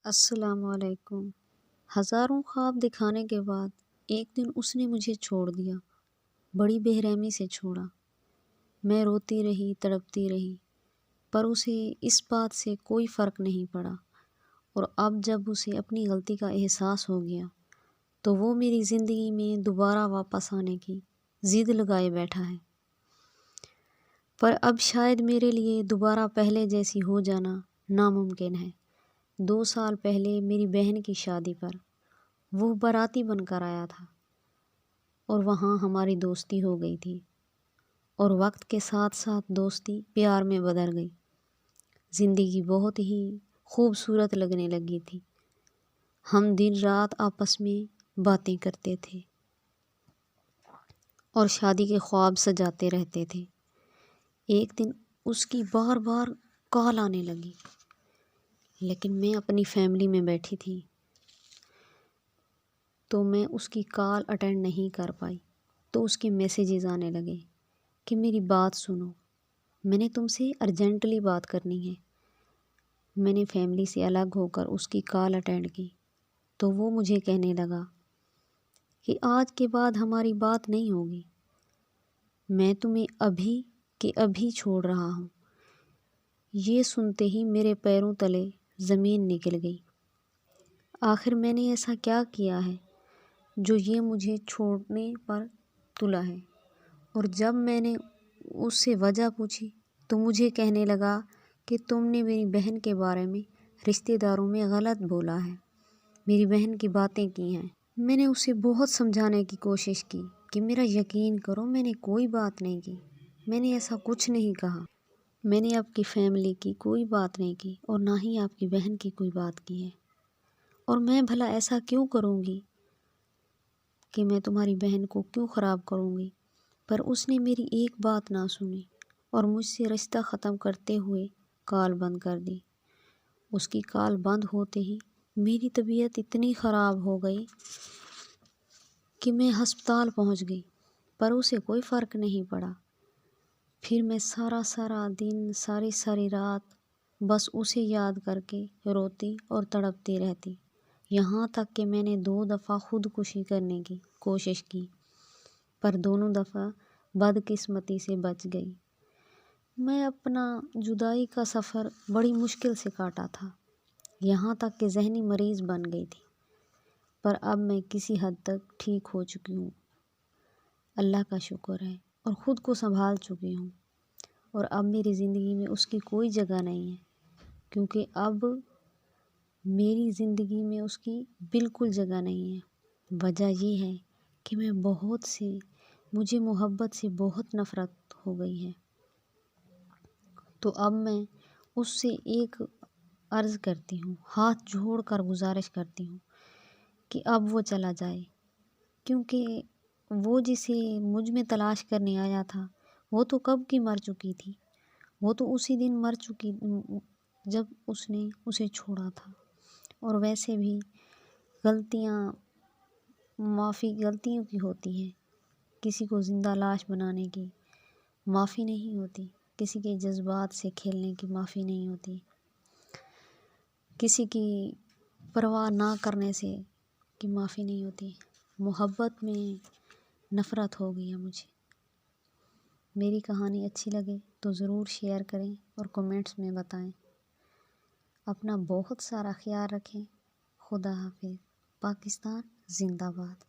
السلام علیکم۔ ہزاروں خواب دکھانے کے بعد ایک دن اس نے مجھے چھوڑ دیا، بڑی بے رحمی سے چھوڑا۔ میں روتی رہی، تڑپتی رہی، پر اسے اس بات سے کوئی فرق نہیں پڑا، اور اب جب اسے اپنی غلطی کا احساس ہو گیا تو وہ میری زندگی میں دوبارہ واپس آنے کی ضد لگائے بیٹھا ہے۔ پر اب شاید میرے لیے دوبارہ پہلے جیسی ہو جانا ناممکن ہے۔ 2 سال پہلے میری بہن کی شادی پر وہ باراتی بن کر آیا تھا، اور وہاں ہماری دوستی ہو گئی تھی، اور وقت کے ساتھ ساتھ دوستی پیار میں بدل گئی۔ زندگی بہت ہی خوبصورت لگنے لگی تھی۔ ہم دن رات آپس میں باتیں کرتے تھے اور شادی کے خواب سجاتے رہتے تھے۔ ایک دن اس کی بار بار کال آنے لگی، لیکن میں اپنی فیملی میں بیٹھی تھی تو میں اس کی کال اٹینڈ نہیں کر پائی۔ تو اس کے میسیجز آنے لگے کہ میری بات سنو، میں نے تم سے ارجنٹلی بات کرنی ہے۔ میں نے فیملی سے الگ ہو کر اس کی کال اٹینڈ کی تو وہ مجھے کہنے لگا کہ آج کے بعد ہماری بات نہیں ہوگی، میں تمہیں ابھی کہ ابھی چھوڑ رہا ہوں۔ یہ سنتے ہی میرے پیروں تلے زمین نکل گئی۔ آخر میں نے ایسا کیا کیا ہے جو یہ مجھے چھوڑنے پر تلا ہے؟ اور جب میں نے اس سے وجہ پوچھی تو مجھے کہنے لگا کہ تم نے میری بہن کے بارے میں رشتہ داروں میں غلط بولا ہے، میری بہن کی باتیں کی ہیں۔ میں نے اسے بہت سمجھانے کی کوشش کی کہ میرا یقین کرو، میں نے کوئی بات نہیں کی، میں نے ایسا کچھ نہیں کہا، میں نے آپ کی فیملی کی کوئی بات نہیں کی، اور نہ ہی آپ کی بہن کی کوئی بات کی ہے، اور میں بھلا ایسا کیوں کروں گی کہ میں تمہاری بہن کو کیوں خراب کروں گی؟ پر اس نے میری ایک بات نہ سنی اور مجھ سے رشتہ ختم کرتے ہوئے کال بند کر دی۔ اس کی کال بند ہوتے ہی میری طبیعت اتنی خراب ہو گئی کہ میں ہسپتال پہنچ گئی، پر اسے کوئی فرق نہیں پڑا۔ پھر میں سارا دن، ساری رات بس اسے یاد کر کے روتی اور تڑپتی رہتی، یہاں تک کہ میں نے 2 دفعہ خودکشی کرنے کی کوشش کی، پر دونوں دفعہ بدقسمتی سے بچ گئی۔ میں اپنا جدائی کا سفر بڑی مشکل سے کاٹا تھا، یہاں تک کہ ذہنی مریض بن گئی تھی، پر اب میں کسی حد تک ٹھیک ہو چکی ہوں، اللہ کا شکر ہے، اور خود کو سنبھال چکی ہوں، اور اب میری زندگی میں اس کی کوئی جگہ نہیں ہے، کیونکہ اب میری زندگی میں اس کی بالکل جگہ نہیں ہے۔ وجہ یہ ہے کہ مجھے محبت سے بہت نفرت ہو گئی ہے۔ تو اب میں اس سے ایک عرض کرتی ہوں، ہاتھ جوڑ کر گزارش کرتی ہوں کہ اب وہ چلا جائے، کیونکہ وہ جسے مجھ میں تلاش کرنے آیا تھا وہ تو کب کی مر چکی تھی، وہ تو اسی دن مر چکی جب اس نے اسے چھوڑا تھا۔ اور ویسے بھی غلطیوں کی ہوتی ہیں، کسی کو زندہ لاش بنانے کی معافی نہیں ہوتی، کسی کے جذبات سے کھیلنے کی معافی نہیں ہوتی، کسی کی پرواہ نہ کرنے سے کی معافی نہیں ہوتی۔ محبت میں نفرت ہو گئی ہے مجھے۔ میری کہانی اچھی لگے تو ضرور شیئر کریں اور کمنٹس میں بتائیں۔ اپنا بہت سارا خیال رکھیں۔ خدا حافظ۔ پاکستان زندہ باد۔